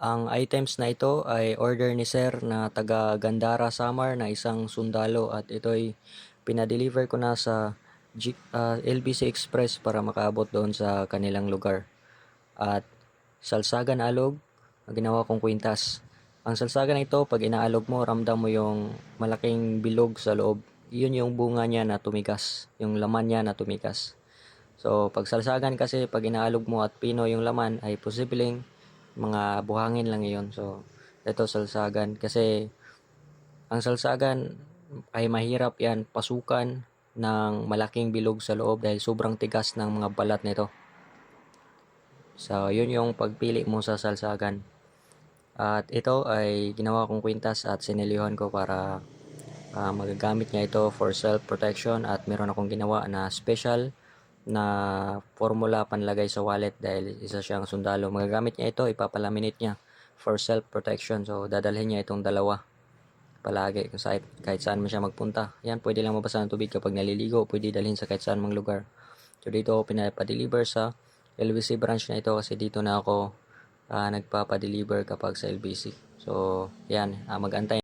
Ang items na ito ay order ni Sir na taga Gandara, Samar na isang sundalo at ito'y pinadeliver ko na sa LBC Express para makaabot doon sa kanilang lugar. At salsagan alog, ginawa kong kwintas. Ang salsagan na ito, pag inaalog mo, ramdam mo yung malaking bilog sa loob. Yun yung bunga niya na tumigas, yung laman niya na tumigas. So, pag salsagan kasi, pag inaalog mo at pino yung laman, ay posibleng mga buhangin lang yun. So, ito salsagan. Kasi, ang salsagan ay mahirap yan pasukan ng malaking bilog sa loob dahil sobrang tigas ng mga balat nito. So, yun yung pagpili mo sa salsagan. At ito ay ginawa kong kwintas at sinilihan ko para magagamit niya ito for self-protection at meron akong ginawa na special na formula panlagay sa wallet dahil isa siyang sundalo. Magagamit niya ito, ipapalaminate niya for self-protection. So, dadalhin niya itong dalawa palagi kahit saan man siya magpunta. Yan, pwede lang mabasa ng tubig kapag naliligo, pwede dalhin sa kahit saan mang lugar. So, dito ako pinapadeliver sa LBC branch na ito kasi dito na ako nagpapadeliver kapag sa LBC. So, yan, mag-antay